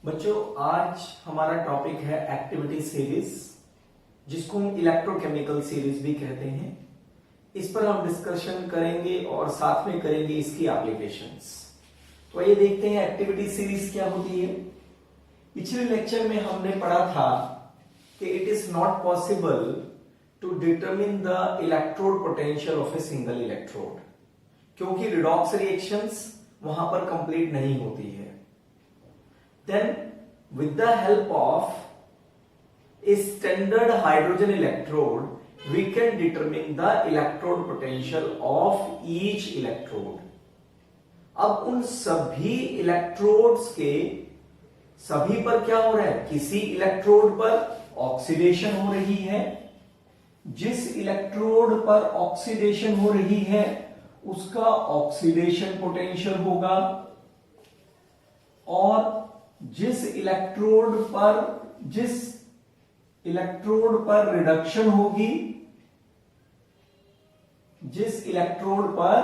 बच्चों, आज हमारा टॉपिक है एक्टिविटी सीरीज, जिसको हम इलेक्ट्रोकेमिकल सीरीज भी कहते हैं। इस पर हम डिस्कशन करेंगे और साथ में करेंगे इसकी एप्लीकेशंस। तो ये देखते हैं एक्टिविटी सीरीज क्या होती है। पिछले लेक्चर में हमने पढ़ा था कि it is not possible to determine the electrode potential of a single electrode, क्योंकि रिडॉक्स रिएक्शंस वहां पर कंप्लीट नहीं होती है। Then, with the help of a standard hydrogen electrode, we can determine the electrode potential of each electrode. अब उन सभी electrodes के सभी पर क्या हो रहा है? किसी इलेक्ट्रोड पर ऑक्सीडेशन हो रही है। जिस इलेक्ट्रोड पर ऑक्सीडेशन हो रही है उसका ऑक्सीडेशन पोटेंशियल होगा, और जिस इलेक्ट्रोड पर रिडक्शन होगी, जिस इलेक्ट्रोड पर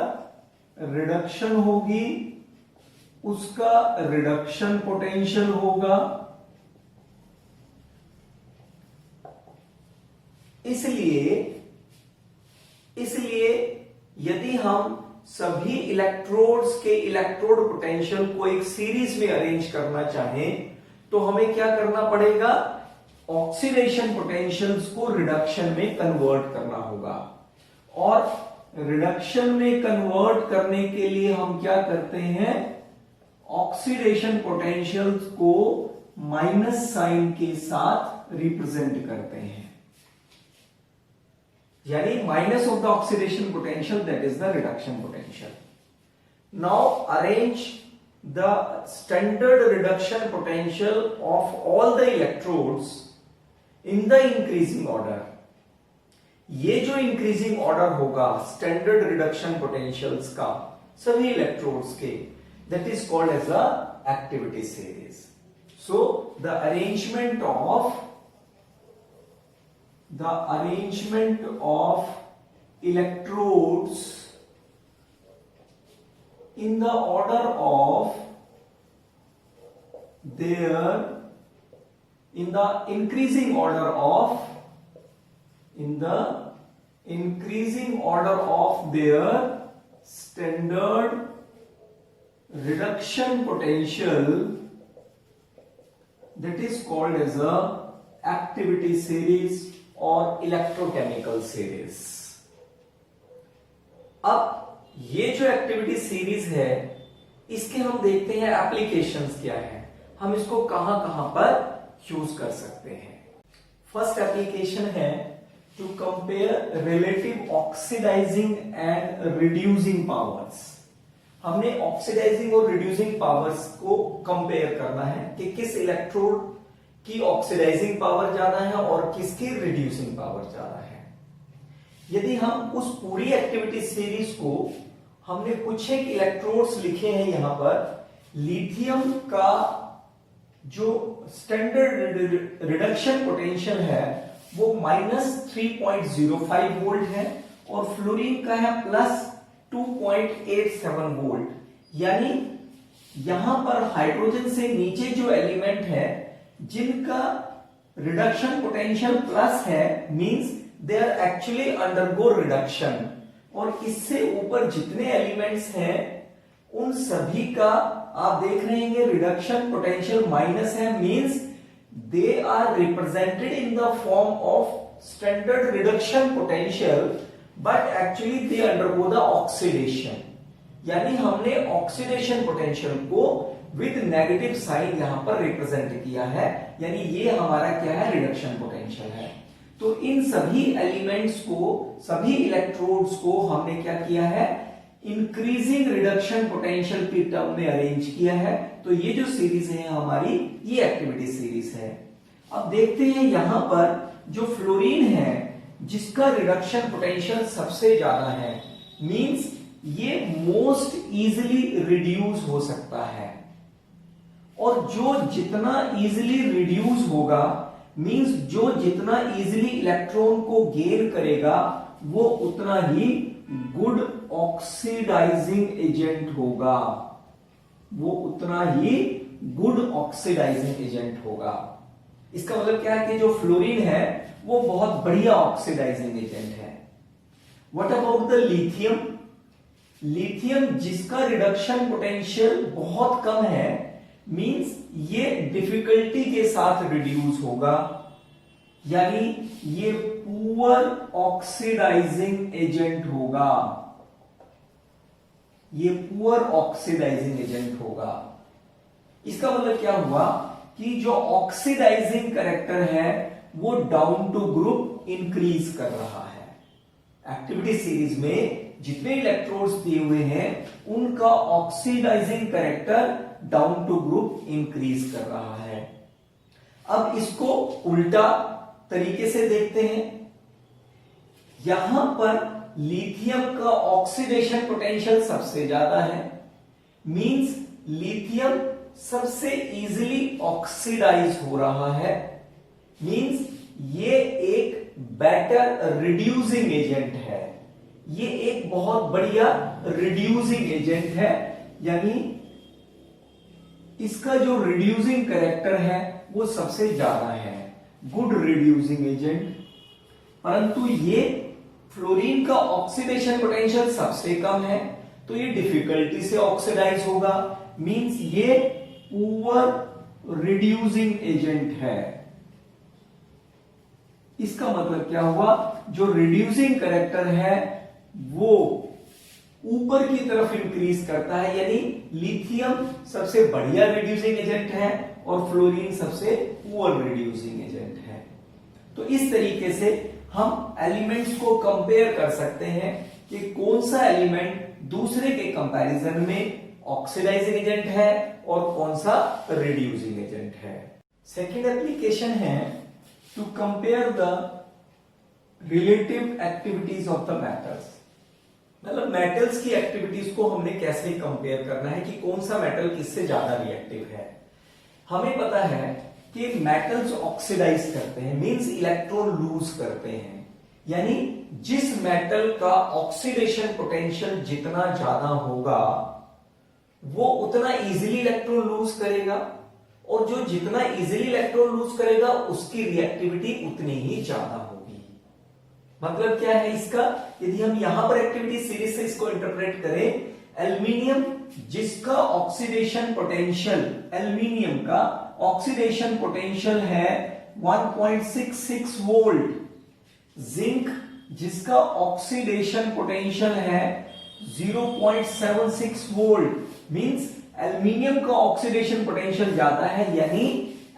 रिडक्शन होगी उसका रिडक्शन पोटेंशियल होगा। इसलिए यदि हम सभी इलेक्ट्रोड्स के इलेक्ट्रोड पोटेंशियल को एक सीरीज में अरेंज करना चाहें तो हमें क्या करना पड़ेगा? ऑक्सीडेशन पोटेंशियल्स को रिडक्शन में कन्वर्ट करना होगा। और रिडक्शन में कन्वर्ट करने के लिए हम क्या करते हैं? ऑक्सीडेशन पोटेंशियल्स को माइनस साइन के साथ रिप्रेजेंट करते हैं, यानी minus of the oxidation potential, that is the reduction potential. Now arrange the standard reduction potential of all the electrodes in the increasing order. ये जो इंक्रीजिंग ऑर्डर होगा standard reduction potentials का सभी इलेक्ट्रोड्स के, that is called as a activity series. So the arrangement of electrodes in the order of their in the increasing order of their standard reduction potential, that is called as a activity series और electrochemical series. अब ये जो activity series है इसके हम देखते हैं applications क्या है, हम इसको कहां कहां पर यूज कर सकते हैं। फर्स्ट एप्लीकेशन है to compare relative oxidising and reducing powers. हमने ऑक्सीडाइजिंग और रिड्यूसिंग पावर्स को कंपेयर करना है कि किस इलेक्ट्रोड की ऑक्सीडाइजिंग पावर ज्यादा है और किसकी रिड्यूसिंग पावर ज्यादा है। यदि हम उस पूरी एक्टिविटी सीरीज को, हमने कुछ एक इलेक्ट्रोड्स लिखे हैं यहां पर, लिथियम का जो स्टैंडर्ड रिडक्शन पोटेंशियल है वो -3.05 वोल्ट है और फ्लोरीन का है +2.87 वोल्ट। यानी यहां पर हाइड्रोजन से नीचे जो एलिमेंट है जिनका रिडक्शन पोटेंशियल प्लस है, means they are actually undergo reduction, और इससे ऊपर जितने एलिमेंट्स हैं उन सभी का आप देख रहे हैं रिडक्शन पोटेंशियल माइनस है, means they are represented in the form of standard reduction potential, but actually they undergo the oxidation. यानी हमने ऑक्सीडेशन पोटेंशियल को विद नेगेटिव साइन यहां पर रिप्रेजेंट किया है, यानी ये हमारा क्या है? रिडक्शन पोटेंशियल है। तो इन सभी एलिमेंट्स को, सभी इलेक्ट्रोड्स को हमने क्या किया है? इंक्रीजिंग रिडक्शन पोटेंशियल की टर्म में अरेंज किया है। तो ये जो सीरीज है हमारी, ये एक्टिविटी सीरीज है। अब देखते हैं यहां पर जो फ्लोरीन है जिसका रिडक्शन पोटेंशियल सबसे ज्यादा है, मींस ये मोस्ट इजीली रिड्यूस हो सकता है, और जो जितना इजीली रिड्यूस होगा मींस जो जितना इजीली इलेक्ट्रॉन को गेन करेगा वो उतना ही गुड ऑक्सीडाइजिंग एजेंट होगा, वो उतना ही गुड ऑक्सीडाइजिंग एजेंट होगा। इसका मतलब क्या है कि जो फ्लोरीन है वो बहुत बढ़िया ऑक्सीडाइजिंग एजेंट है। What about the lithium? Lithium जिसका रिडक्शन पोटेंशियल बहुत कम है, मींस ये डिफिकल्टी के साथ रिड्यूस होगा, यानी ये पुअर ऑक्सीडाइजिंग एजेंट होगा, ये पुअर ऑक्सीडाइजिंग एजेंट होगा। इसका मतलब क्या हुआ कि जो ऑक्सीडाइजिंग कैरेक्टर है वो डाउन टू ग्रुप इंक्रीज कर रहा है। एक्टिविटी सीरीज में जितने इलेक्ट्रोड्स दिए हुए हैं उनका oxidising character down to group increase कर रहा है। अब इसको उल्टा तरीके से देखते हैं। यहां पर लिथियम का ऑक्सीडेशन पोटेंशियल सबसे ज्यादा है, मींस लिथियम सबसे इजीली ऑक्सीडाइज हो रहा है, मींस ये एक बेटर रिड्यूसिंग एजेंट है, ये एक बहुत बढ़िया रिड्यूसिंग एजेंट है, यानी इसका जो रिड्यूसिंग कैरेक्टर है वो सबसे ज्यादा है, गुड रिड्यूसिंग एजेंट। परंतु ये फ्लोरीन का ऑक्सीडेशन पोटेंशियल सबसे कम है, तो ये डिफिकल्टी से ऑक्सीडाइज होगा, मींस ये पुअर रिड्यूसिंग एजेंट है। इसका मतलब क्या हुआ, जो रिड्यूसिंग कैरेक्टर है वो ऊपर की तरफ इंक्रीज करता है, यानी लिथियम सबसे बढ़िया रिड्यूसिंग एजेंट है और फ्लोरीन सबसे पुअर रिड्यूसिंग एजेंट है। तो इस तरीके से हम एलिमेंट्स को कंपेयर कर सकते हैं कि कौन सा एलिमेंट दूसरे के कंपैरिजन में ऑक्सीडाइजिंग एजेंट है और कौन सा रिड्यूसिंग एजेंट है। सेकेंड एप्लीकेशन है to compare the relative activities of the metals. मतलब मेटल्स की एक्टिविटीज को हमने कैसे कंपेयर करना है कि कौन सा मेटल किससे ज्यादा रिएक्टिव है। हमें पता है कि मेटल्स ऑक्सीडाइज करते हैं, मींस इलेक्ट्रॉन लूज करते हैं, यानी जिस मेटल का ऑक्सीडेशन पोटेंशियल जितना ज्यादा होगा वो उतना इजीली इलेक्ट्रॉन लूज करेगा, और जो जितना इजीली इलेक्ट्रॉन लूज करेगा उसकी रिएक्टिविटी उतनी ही ज्यादा होगी। मतलब क्या है इसका, यदि हम यहां पर एक्टिविटी सीरीज से इसको इंटरप्रेट करें, एल्यूमिनियम जिसका ऑक्सीडेशन पोटेंशियल, एल्यूमिनियम का ऑक्सीडेशन पोटेंशियल है 1.66 वोल्ट, जिंक जिसका ऑक्सीडेशन पोटेंशियल है 0.76 वोल्ट, मींस एल्यूमिनियम का ऑक्सीडेशन पोटेंशियल ज्यादा है, यानी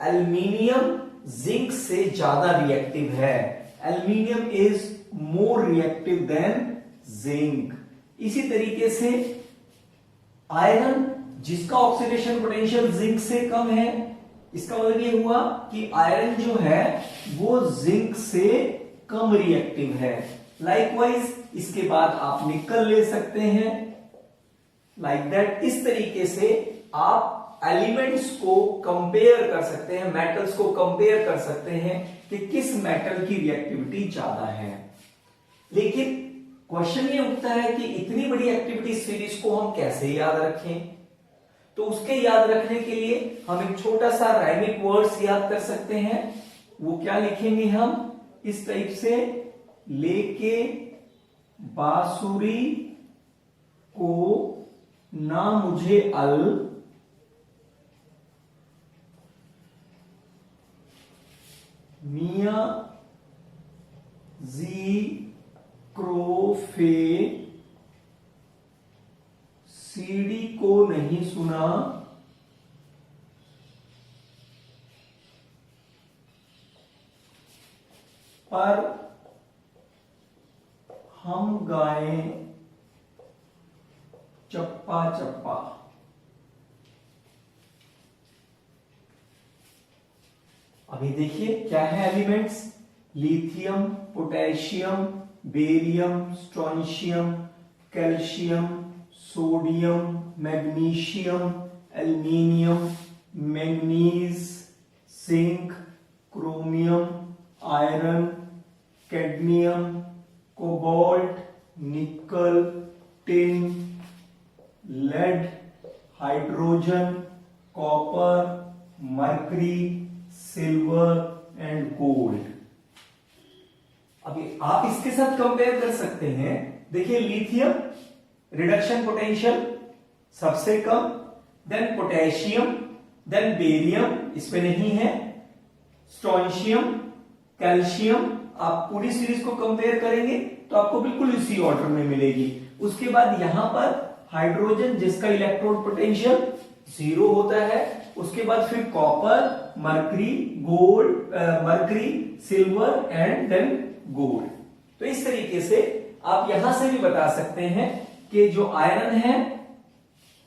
एल्यूमिनियम जिंक से ज्यादा रिएक्टिव है। Aluminium is more reactive than zinc. इसी तरीके से आयरन जिसका ऑक्सीडेशन पोटेंशियल जिंक से कम है, इसका मतलब ये हुआ कि आयरन जो है वो जिंक से कम रिएक्टिव है। लाइकवाइज इसके बाद आप निकल ले सकते हैं, लाइक दैट। इस तरीके से आप एलिमेंट्स को कंपेयर कर सकते हैं, मेटल्स को कंपेयर कर सकते हैं कि किस मेटल की रिएक्टिविटी ज्यादा है। लेकिन क्वेश्चन ये उठता है कि इतनी बड़ी एक्टिविटी सीरीज को हम कैसे याद रखें। तो उसके याद रखने के लिए हम एक छोटा सा राइमिक वर्ड्स याद कर सकते हैं। वो क्या लिखेंगे हम, इस टाइप से, लेके बांसुरी को ना मुझे अल, मियां जी क्रोफे सीडी को नहीं सुना, पर हम गाएं चप्पा चप्पा। अभी देखिए क्या है elements, lithium, potassium, barium, strontium, calcium, sodium, magnesium, aluminium, manganese, zinc, chromium, iron, cadmium, cobalt, nickel, tin, lead, hydrogen, copper, mercury, silver and gold. अभी आप इसके साथ कंपेयर कर सकते हैं। देखिए लिथियम रिडक्शन पोटेंशियल सबसे कम, देन पोटेशियम, देन बेरियम इसमें नहीं है, स्ट्रोंशियम, कैल्शियम। आप पूरी सीरीज को कंपेयर करेंगे तो आपको बिल्कुल इसी ऑर्डर में मिलेगी। उसके बाद यहां पर हाइड्रोजन जिसका इलेक्ट्रोड पोटेंशियल 0 होता है। उसके बाद फिर copper, mercury, gold, mercury, silver and then gold. तो इस तरीके से आप यहां से भी बता सकते हैं कि जो आयरन है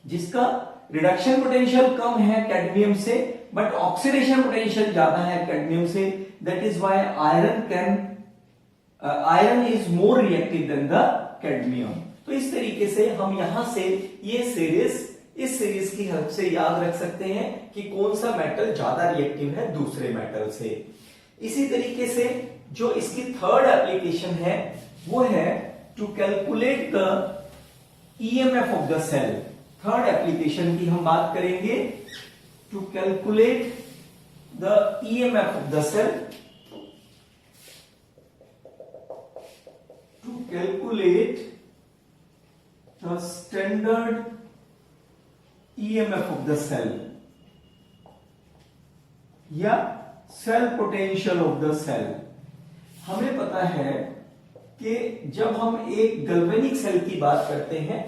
जिसका रिडक्शन पोटेंशियल कम है कैडमियम से, बट ऑक्सीडेशन पोटेंशियल ज्यादा है कैडमियम से, that is why iron is more reactive than the cadmium. तो इस तरीके से हम यहां से ये सीरीज, इस सीरीज की हेल्प से याद रख सकते हैं कि कौन सा मेटल ज्यादा रिएक्टिव है दूसरे मेटल से। इसी तरीके से जो इसकी थर्ड एप्लीकेशन है वो है to calculate the EMF of the cell. Third application की हम बात करेंगे, to calculate the EMF of the cell, to calculate the standard EMF of the cell या cell potential of the cell. हमें पता है कि जब हम एक गैल्वेनिक सेल की बात करते हैं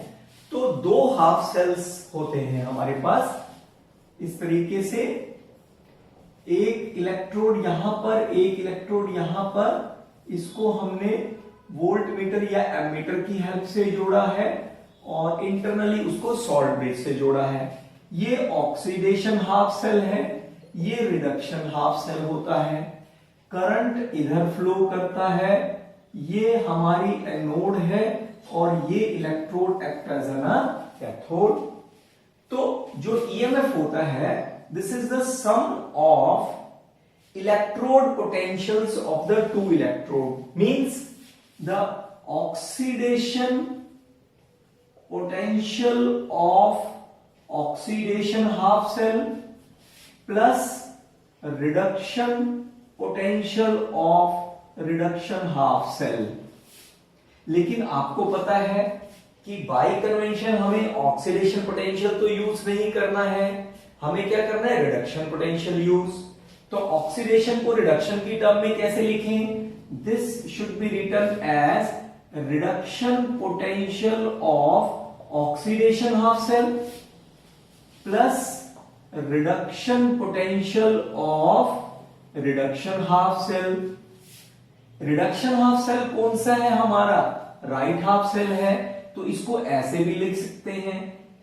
तो 2 हाफ सेल्स होते हैं हमारे पास। इस तरीके से एक इलेक्ट्रोड यहां पर, एक इलेक्ट्रोड यहां पर। इसको हमने वोल्टमीटर या एमीटर की हेल्प से जोड़ा है और इंटरनली उसको सॉल्ट ब्रिज से जोड़ा है। ये ऑक्सीडेशन हाफ सेल है, ये रिडक्शन हाफ सेल होता है। करंट इधर फ्लो करता है, ये हमारी एनोड है और ये electrode act as an cathode. तो जो ईएमएफ होता है, this is the sum of electrode potentials of the 2 electrode, means the oxidation potential of oxidation half cell plus reduction potential of reduction half cell। लेकिन आपको पता है कि by convention हमें ऑक्सीडेशन पोटेंशियल तो यूज नहीं करना है, हमें क्या करना है, रिडक्शन पोटेंशियल यूज। तो ऑक्सीडेशन को रिडक्शन की टर्म में कैसे लिखें, this should be written as reduction potential of oxidation half cell plus reduction potential of reduction half cell. Reduction half cell कौन सा है हमारा, राइट हाफ सेल है, तो इसको ऐसे भी लिख सकते हैं,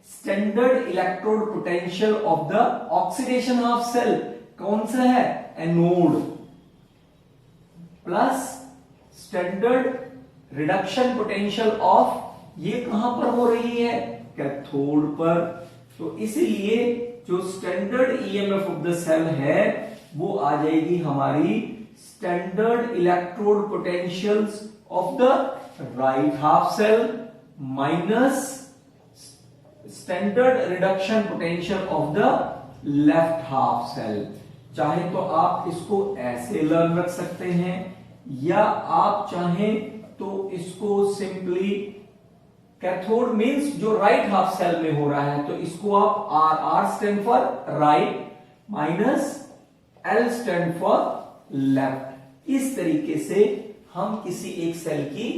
standard electrode potential of the oxidation half cell कौन सा है, anode, plus standard reduction potential of, ये कहां पर हो रही है, कैथोड पर। तो इसीलिए जो standard EMF of the cell है वो आ जाएगी हमारी standard electrode potentials of the right half cell minus standard reduction potential of the left half cell. चाहे तो आप इसको ऐसे लर्न रख सकते हैं या आप चाहें तो इसको सिंपली, कैथोड मींस जो राइट हाफ सेल में हो रहा है, तो इसको आप R stand for right minus L stand for left. इस तरीके से हम किसी एक सेल की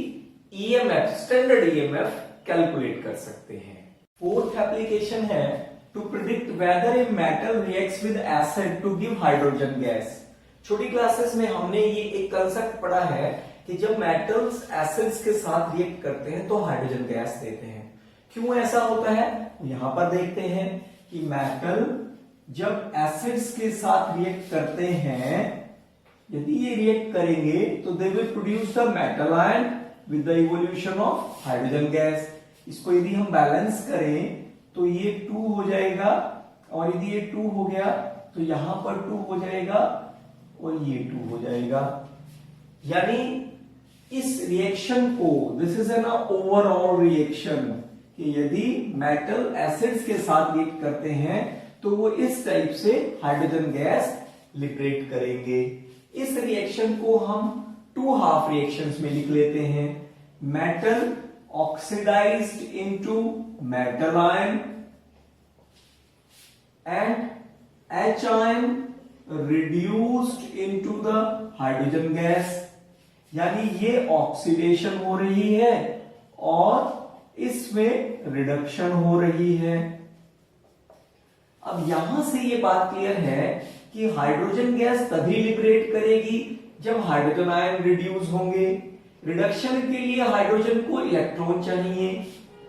ईएमएफ, स्टैंडर्ड ईएमएफ कैलकुलेट कर सकते हैं। फोर्थ एप्लीकेशन है to predict whether a metal reacts with acid to give hydrogen gas. छोटी क्लासेस में हमने ये एक कंसेप्ट पढ़ा है कि जब मेटल्स एसिड्स के साथ रिएक्ट करते हैं तो हाइड्रोजन गैस देते हैं। क्यों ऐसा होता है, यहां पर देखते हैं कि मेटल जब एसिड्स के साथ रिएक्ट करते हैं, यदि ये रिएक्ट करेंगे तो they will produce the metal ion with the evolution of hydrogen gas. इसको यदि हम बैलेंस करें तो ये 2 हो जाएगा, और यदि ये 2 हो गया तो यहां पर 2 हो जाएगा और ये 2 हो जाएगा। यानी इस रिएक्शन को, this is an overall reaction, कि यदि मेटल एसिड्स के साथ रिएक्ट करते हैं तो वो इस टाइप से हाइड्रोजन गैस लिबरेट करेंगे। इस रिएक्शन को हम 2 हाफ रिएक्शंस में लिख लेते हैं। Metal oxidised into metal ion and H ion reduced into the hydrogen gas, यानी ये ऑक्सीडेशन हो रही है और इसमें रिडक्शन हो रही है। अब यहां से ये बात क्लियर है कि हाइड्रोजन गैस तभी लिबरेट करेगी जब हाइड्रोजन आयन रिड्यूस होंगे। रिडक्शन के लिए हाइड्रोजन को इलेक्ट्रॉन चाहिए।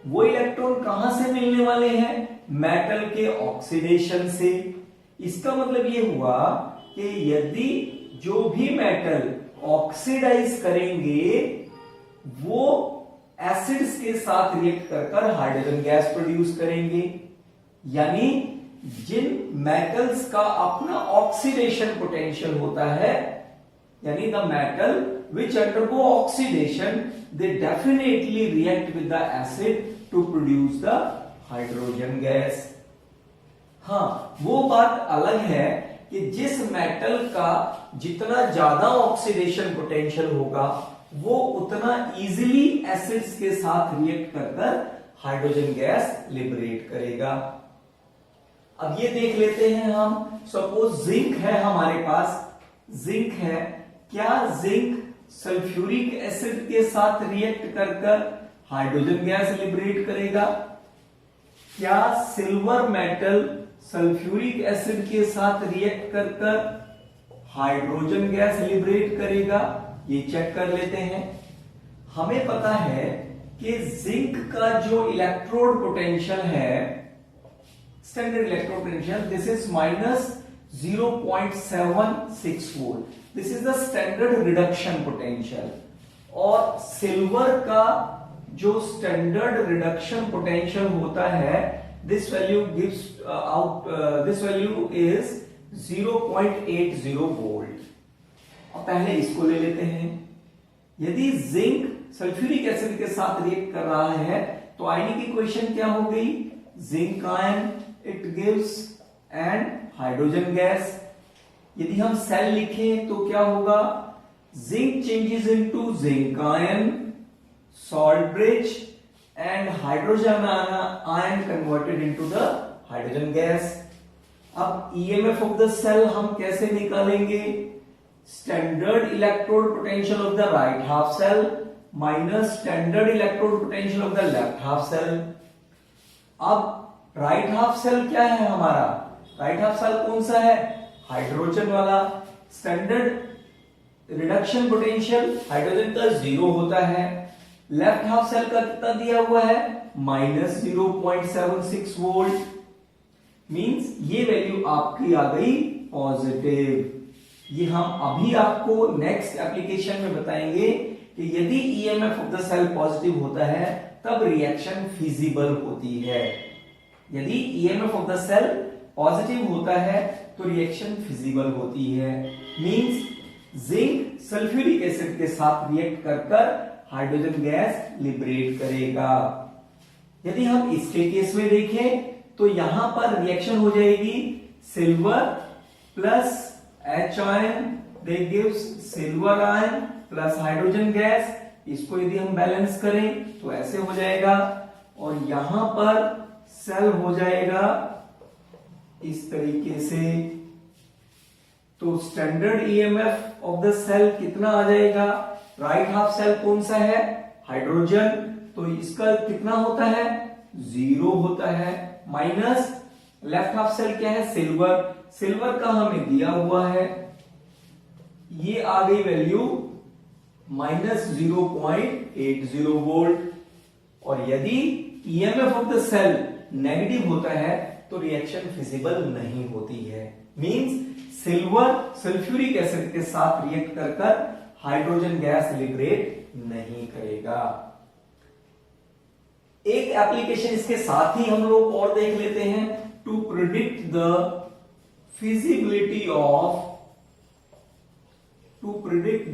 वो इलेक्ट्रॉन कहां से मिलने वाले हैं? मेटल के ऑक्सीडेशन से। इसका मतलब ये हुआ कि यदि जो भी मेटल ऑक्सीडाइज करेंगे वो एसिड्स के साथ रिएक्ट कर हाइड्रोजन गैस प्रोड्यूस करेंगे। यानी जिन मेटल्स का अपना ऑक्सीडेशन पोटेंशियल होता है, यानी the metal which undergo oxidation, they definitely react with the acid to produce the hydrogen gas. हाँ, वो बात अलग है कि जिस मेटल का जितना ज्यादा ऑक्सीडेशन पोटेंशियल होगा वो उतना इजीली एसिड्स के साथ रिएक्ट कर हाइड्रोजन गैस लिबरेट करेगा। अब ये देख लेते हैं हम। सपोज जिंक है हमारे पास, जिंक है। क्या जिंक सल्फ्यूरिक एसिड के साथ रिएक्ट कर हाइड्रोजन गैस लिबरेट करेगा? क्या सिल्वर मेटल सल्फ्यूरिक एसिड के साथ रिएक्ट कर हाइड्रोजन गैस लिबरेट करेगा? ये चेक कर लेते हैं। हमें पता है कि जिंक का जो इलेक्ट्रोड पोटेंशियल है, standard electrode potential, this is -0.76 volt. This is the standard reduction potential. और सिल्वर का जो स्टैंडर्ड रिडक्शन पोटेंशियल होता है, this value gives out, this value is 0.80 volt. अब पहले इसको ले लेते हैं। यदि जिंक सल्फ्यूरिक एसिड के साथ रिएक्ट कर रहा है तो आयनिक इक्वेशन क्या हो गई? Zinc ion, it gives and hydrogen gas. यदि हम सेल लिखें तो क्या होगा? Zinc changes into zinc ion, salt bridge and hydrogen ion converted into the hydrogen gas. अब ईएमएफ ऑफ द सेल हम कैसे निकालेंगे? Standard electrode potential of the right half cell minus standard electrode potential of the left half cell. अब right half cell क्या है हमारा? Right half cell कौन सा है? हाइड्रोजन वाला। स्टैंडर्ड रिडक्शन पोटेंशियल हाइड्रोजन का 0 होता है। लेफ्ट हाफ सेल का कितना दिया हुआ है? -0.76 वोल्ट। मींस ये वैल्यू आपकी आ गई पॉजिटिव। ये हम अभी आपको नेक्स्ट एप्लीकेशन में बताएंगे कि यदि EMF of the cell positive होता है तब रिएक्शन फिजिबल होती है। यदि EMF of the cell positive होता है तो रिएक्शन फिजिबल होती है। मींस जिंक सल्फ्यूरिक एसिड के साथ रिएक्ट कर हाइड्रोजन गैस लिबरेट करेगा। यदि हम इसके केस में देखें तो यहां पर रिएक्शन हो जाएगी silver plus H ion, that gives silver ion plus hydrogen gas. इसको यदि हम बैलेंस करें तो ऐसे हो जाएगा और यहां पर सेल हो जाएगा इस तरीके से। तो standard EMF of the cell कितना आ जाएगा? राइट हाफ सेल कौन सा है? हाइड्रोजन, तो इसका कितना होता है? 0 होता है। माइनस लेफ्ट हाफ सेल क्या है? सिल्वर। सिल्वर का हमें दिया हुआ है, ये आ गई वैल्यू -0.80 वोल्ट। और यदि EMF of the cell negative होता है तो रिएक्शन फिजिबल नहीं होती है। मींस सिल्वर सल्फ्यूरिक एसिड के साथ रिएक्ट कर हाइड्रोजन गैस लिबरेट नहीं करेगा। एक एप्लीकेशन इसके साथ ही हम लोग और देख लेते हैं। To predict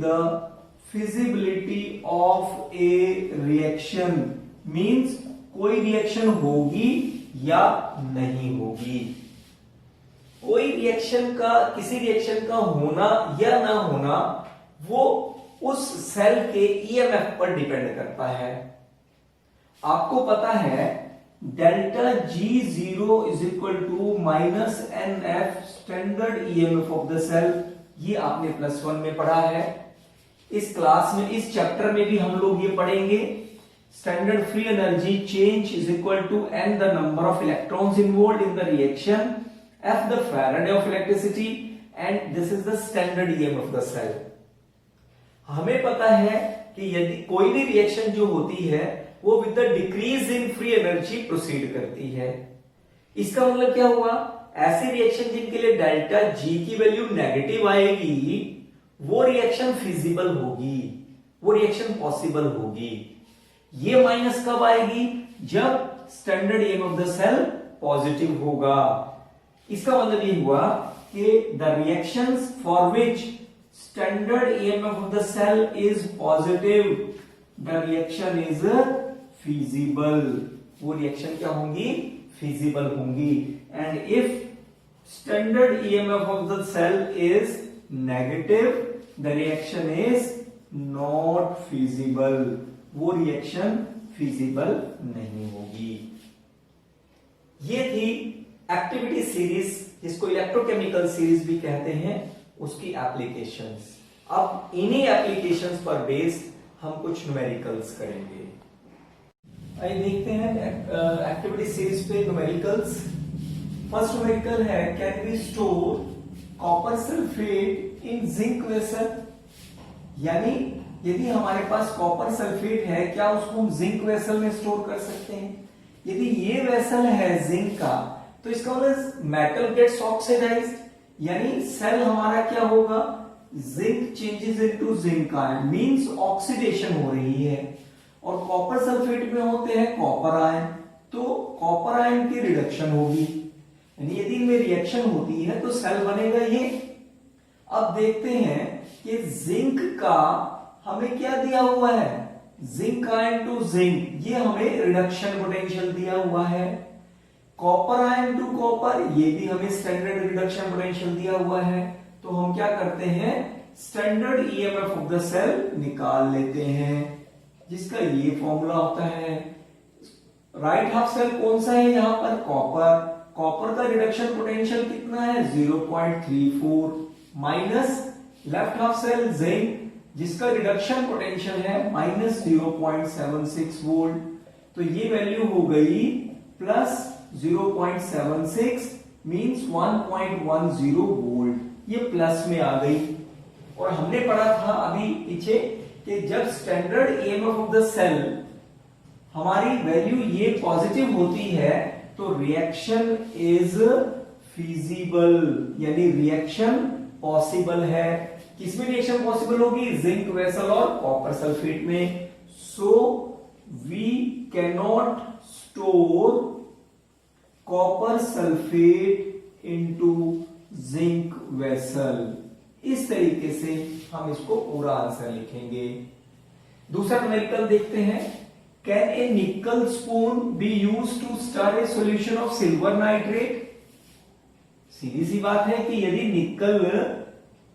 the feasibility of a reaction means कोई रिएक्शन होगी या नहीं होगी। कोई रिएक्शन का, किसी रिएक्शन का होना या ना होना वो उस सेल के ईएमएफ पर डिपेंड करता है। आपको पता है delta G zero is equal to minus n F standard EMF of the cell, ये आपने +1 में पढ़ा है। इस क्लास में, इस चैप्टर में भी हम लोग ये पढ़ेंगे। Standard free energy change is equal to n the number of electrons involved in the reaction, F the Faraday of electricity and this is the standard EMF of the cell. हमें पता है कि यदि कोई भी रिएक्शन जो होती है वो with the decrease in free energy proceed करती है। इसका मतलब क्या हुआ, ऐसी रिएक्शन जिनके लिए डेल्टा जी की वैल्यू नेगेटिव आएगी वो रिएक्शन फिजिबल होगी, वो रिएक्शन पॉसिबल होगी। ये माइनस कब आएगी, जब standard EMF of the cell positive होगा। इसका मतलब ये हुआ कि the reactions for which standard EMF of the cell is positive, the reaction is feasible, वो रिएक्शन क्या होंगी, फिजिबल होंगी। And if standard EMF of the cell is negative, the reaction is not feasible, वो reaction feasible नहीं होगी। ये थी activity series, जिसको इलेक्ट्रोकेमिकल सीरीज भी कहते हैं, उसकी एप्लीकेशंस। अब इन्हीं एप्लीकेशंस पर बेस्ड हम कुछ न्यूमेरिकल्स करेंगे। आइए देखते हैं एक्टिविटी सीरीज पे न्यूमेरिकल्स। फर्स्ट न्यूमेरिकल है, can we store copper sulphate in zinc vessel, यानी यदि हमारे पास कॉपर सल्फेट है क्या उसको हम जिंक वेसल में स्टोर कर सकते हैं। यदि ये वेसल है जिंक का तो इसका मतलब मेटल गेट्स ऑक्सीडाइज्ड, यानी सेल हमारा क्या होगा, zinc changes into zinc ion, means oxidation हो रही है। और कॉपर सल्फेट में होते हैं कॉपर आयन, तो कॉपर आयन की रिडक्शन होगी, यानी यदि इनमें रिएक्शन होती है तो सेल बनेगा ये। अब देखते हैं कि जिंक का हमें क्या दिया हुआ है, जिंक आयन टू जिंक, ये हमें रिडक्शन पोटेंशियल दिया हुआ है। कॉपर आयन टू कॉपर, ये भी हमें स्टैंडर्ड रिडक्शन पोटेंशियल दिया हुआ है। तो हम क्या करते हैं, standard EMF of the cell निकाल लेते हैं, जिसका ये फॉर्मूला होता है। राइट हाफ सेल कौन सा है यहां पर, कॉपर, कॉपर का रिडक्शन पोटेंशियल कितना है 0.34, minus left half cell zinc जिसका रिडक्शन पोटेंशियल है -0.76 वोल्ट, तो ये वैल्यू हो गई प्लस 0.76 मींस 1.10 वोल्ट, ये प्लस में आ गई। और हमने पढ़ा था अभी पीछे कि जब standard EMF of the cell हमारी वैल्यू ये पॉजिटिव होती है तो रिएक्शन इज फीजिबल, यानी रिएक्शन पॉसिबल है। किसमें रिएक्शन पॉसिबल होगी, जिंक वेसल और कॉपर सल्फेट में। So we cannot store copper sulphate into zinc vessel. इस तरीके से हम इसको पूरा आंसर लिखेंगे। दूसरा न्यूमेरिकल देखते हैं, can a nickel spoon be used to stir a solution of silver nitrate. सीधी सी बात है कि यदि निकल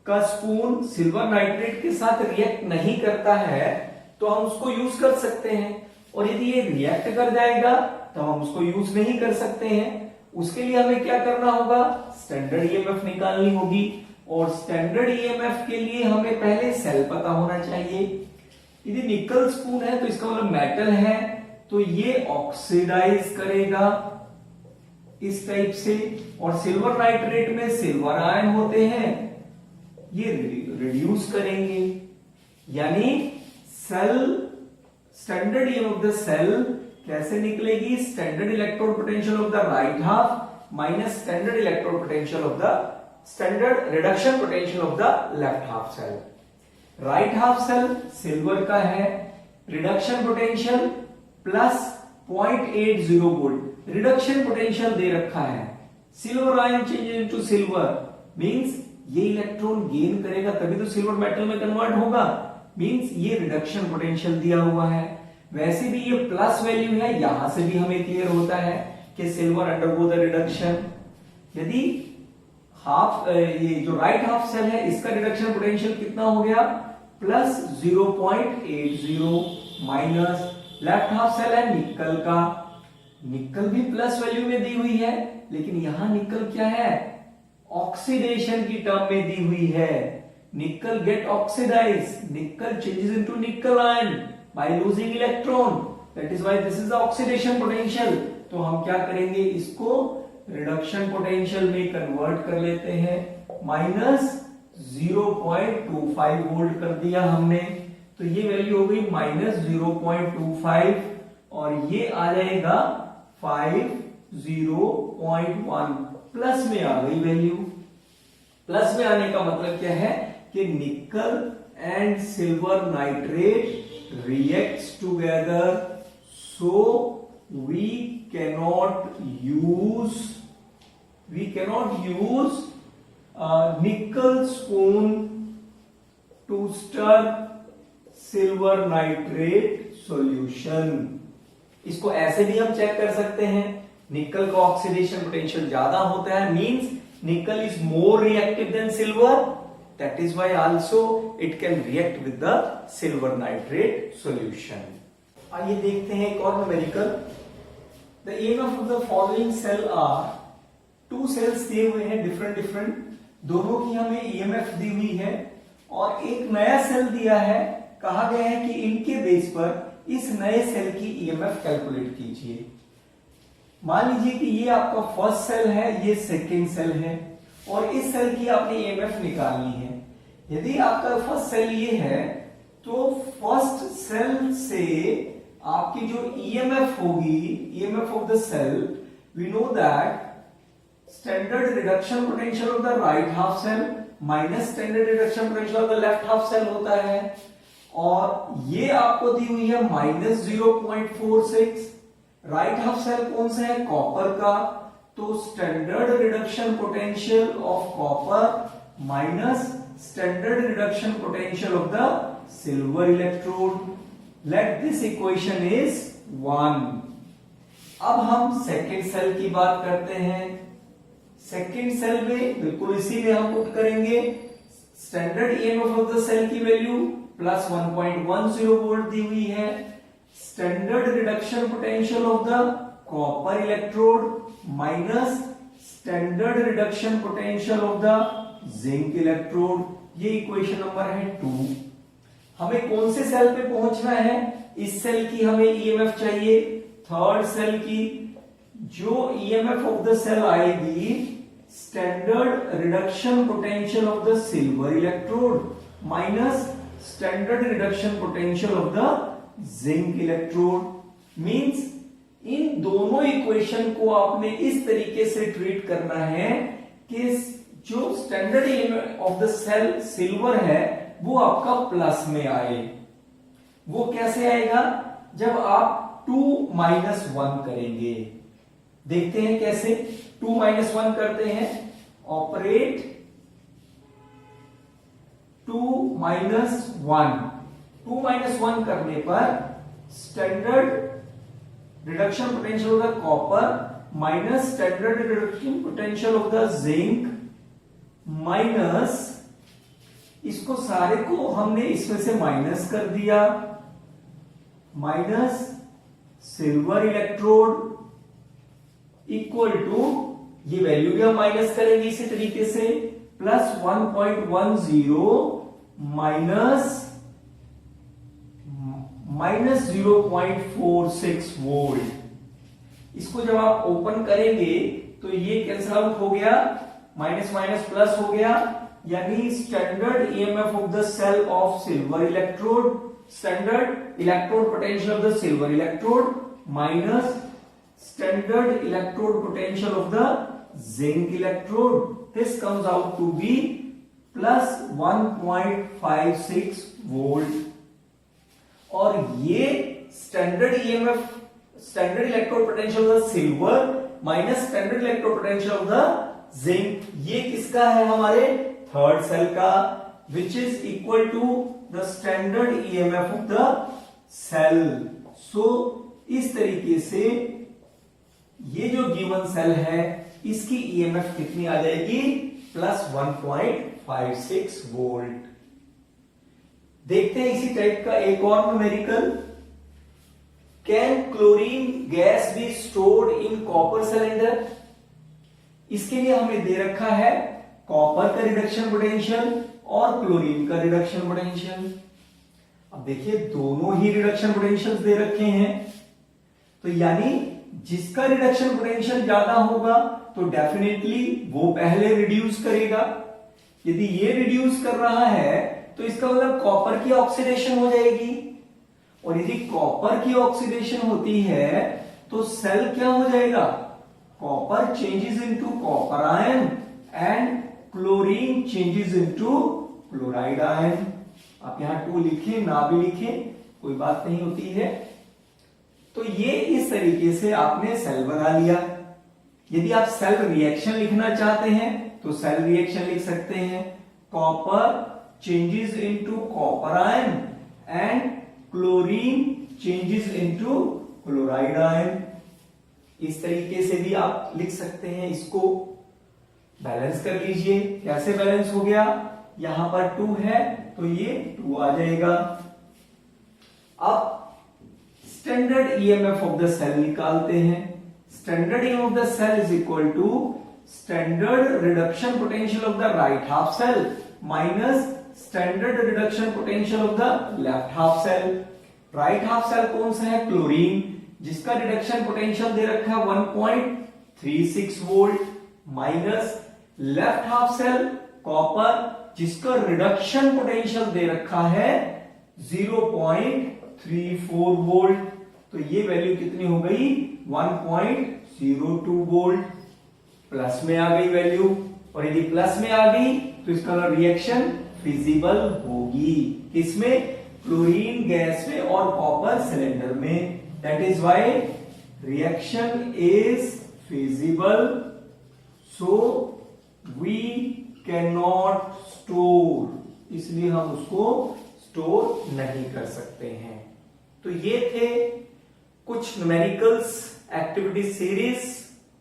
का स्पून सिल्वर नाइट्रेट के साथ रिएक्ट नहीं करता है तो हम उसको यूज कर सकते हैं, और यदि ये रिएक्ट कर जाएगा तो हम उसको यूज नहीं कर सकते हैं। उसके लिए हमें क्या करना होगा, स्टैंडर्ड ईएमएफ निकालनी होगी, और स्टैंडर्ड ईएमएफ के लिए हमें पहले सेल पता होना चाहिए। यदि निकल स्पून है तो इसका मतलब मेटल है, तो ये ऑक्सीडाइज करेगा इस टाइप से, और सिल्वर नाइट्रेट में सिल्वर आयन होते हैं, ये रिड्यूस करेंगे, यानी cell standard EMF of the cell कैसे निकलेगी, standard electrode potential of the right half minus standard electrode potential of the standard reduction potential of the left half cell. Right half cell silver का है, reduction potential plus 0.80 volt, reduction potential दे रखा है। Silver ion change into silver means ये electron gain करेगा तभी तो silver metal में कन्वर्ट होगा, मींस ये रिडक्शन पोटेंशियल दिया हुआ है। वैसे भी ये प्लस वैल्यू है, यहां से भी हमें क्लियर होता है कि सिल्वर अंडरगो द रिडक्शन। यदि ये जो राइट हाफ सेल है इसका रिडक्शन पोटेंशियल कितना हो गया, plus 0.80, minus left half cell है निकल का, निकल भी प्लस वैल्यू में दी हुई है, लेकिन यहां निकल क्या है, ऑक्सीडेशन की टर्म में दी हुई है, निकल गेट ऑक्सीडाइज, निकल चेंजेस इनटू निकल ion by losing electron, that is why this is the oxidation potential. तो हम क्या करेंगे, इसको रिडक्शन पोटेंशियल में कन्वर्ट कर लेते हैं, माइनस 0.25 वोल्ट कर दिया हमने, तो ये वैल्यू हो गई माइनस 0.25 और ये आ जाएगा 50.1, प्लस में आ गई वैल्यू। प्लस में आने का मतलब क्या है कि निकल and silver nitrate reacts together, so we cannot use nickel spoon to stir silver nitrate solution। इसको ऐसे भी हम चेक कर सकते हैं, निकल का ऑक्सीडेशन पोटेंशियल ज्यादा होता है, मींस निकल is more reactive than silver, that is why also it can react with the silver nitrate solution. आइए देखते हैं एक और numerical. The EMF of the following cell are, two cells दिए हुए हैं डिफरेंट, दोनों की हमें EMF दी हुई है और एक नया सेल दिया है, कहा गया है कि इनके बेस पर इस नए सेल की EMF कैलकुलेट कीजिए। मान लीजिए कि ये आपका फर्स्ट सेल है, ये सेकेंड सेल है और इस सेल की आपने EMF निकालनी है। यदि आपका फर्स्ट सेल ये है तो फर्स्ट सेल से आपकी जो EMF होगी, EMF of the cell, we know that standard reduction potential of the right half cell minus standard reduction potential of the left half cell होता है, और ये आपको दी हुई है माइनस 0.46। राइट हाफ सेल कौन सा है, कॉपर का, तो standard reduction potential of copper minus standard reduction potential of the silver electrode, let this equation is 1। अब हम सेकेंड सेल की बात करते हैं। सेकेंड सेल में बिल्कुल इसी में हम पुट करेंगे standard EMF of the cell की वैल्यू प्लस 1.10 वोल्ट दी हुई है, standard reduction potential of the copper electrode minus standard reduction potential of the zinc electrode, ये इक्वेशन नंबर है 2। हमें कौन से सेल पे पहुंचना है, इस सेल की हमें EMF चाहिए, थर्ड सेल की, जो EMF ऑफ द सेल आएगी standard reduction potential of the silver electrode minus standard reduction potential of the zinc electrode, means इन दोनों इक्वेशन को आपने इस तरीके से ट्रीट करना है कि जो standard EMF of the cell silver है वो आपका प्लस में आए। वो कैसे आएगा, जब आप 2 माइनस 1 करेंगे। देखते हैं कैसे 2 माइनस 1 करते हैं, ऑपरेट 2 माइनस 1, 2 माइनस 1 करने पर standard reduction potential of the copper minus standard reduction potential of the zinc minus, इसको सारे को हमने इसमें से माइनस कर दिया, minus silver electrode equal to, ये वैल्यू भी हम माइनस करेंगे इसी तरीके से, प्लस 1.10 माइनस 0.46 वोल्ट। इसको जब आप ओपन करेंगे तो ये कैंसिल आउट हो गया, माइनस माइनस प्लस हो गया, यानी standard EMF of the cell of silver electrode, standard electrode potential of the silver electrode minus standard electrode potential of the zinc electrode, this comes out to be plus 1.56 volt. और ये standard EMF, standard electrode potential of the silver minus standard electrode potential of the zinc, ये किसका है, हमारे third cell का, which is equal to the standard EMF of the cell. सो इस तरीके से ये जो गिवन सेल है इसकी EMF कितनी आ जाएगी, प्लस 1.56 वोल्ट। देखते हैं इसी टाइप का एक और numerical. Can chlorine gas be stored in copper cylinder? इसके लिए हमें दे रखा है कॉपर का रिडक्शन पोटेंशियल और क्लोरीन का रिडक्शन पोटेंशियल। अब देखिए दोनों ही रिडक्शन पोटेंशियल्स दे रखे हैं, तो यानी जिसका रिडक्शन पोटेंशियल ज्यादा होगा तो डेफिनेटली वो पहले रिड्यूस करेगा। यदि ये रिड्यूस कर रहा है तो इसका मतलब कॉपर की ऑक्सीडेशन हो जाएगी, और यदि कॉपर की ऑक्सीडेशन होती है तो सेल क्या हो जाएगा? Copper changes into copper ion and chlorine changes into chloride ion. आप यहां 2 लिखें ना भी लिखें कोई बात नहीं होती है। तो ये इस तरीके से आपने सेल बना लिया। यदि आप सेल रिएक्शन लिखना चाहते हैं तो सेल रिएक्शन लिख सकते हैं, copper changes into copper ion and chlorine changes into chloride ion. इस तरीके से भी आप लिख सकते हैं। इसको बैलेंस कर लीजिए। कैसे बैलेंस हो गया? यहां पर 2 है तो ये 2 आ जाएगा। अब standard EMF of the cell निकालते हैं। Standard EMF of the cell is equal to standard reduction potential of the right half cell minus standard reduction potential of the left half cell. Right half cell कौन सा है? Chlorine, जिसका reduction potential दे रखा है 1.36 volt, minus left half cell copper, जिसका reduction potential दे रखा है 0.34 वोल्ट। तो ये वैल्यू कितनी हो गई? 1.02 वोल्ट। प्लस में आ गई वैल्यू, और यदि प्लस में आ गई तो इसका रिएक्शन फिजिबल होगी। किसमें? क्लोरीन गैस में और कॉपर सिलेंडर में। That is why reaction is feasible, so we can not store, इसलिए हम उसको स्टोर नहीं कर सकते हैं। तो ये थे कुछ न्यूमेरिकल्स एक्टिविटी सीरीज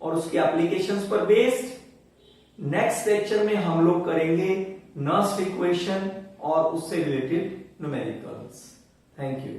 और उसके एप्लीकेशंस पर बेस्ड। नेक्स्ट लेक्चर में हम लोग करेंगे नर्स इक्वेशन और उससे रिलेटेड न्यूमेरिकल्स। Thank you.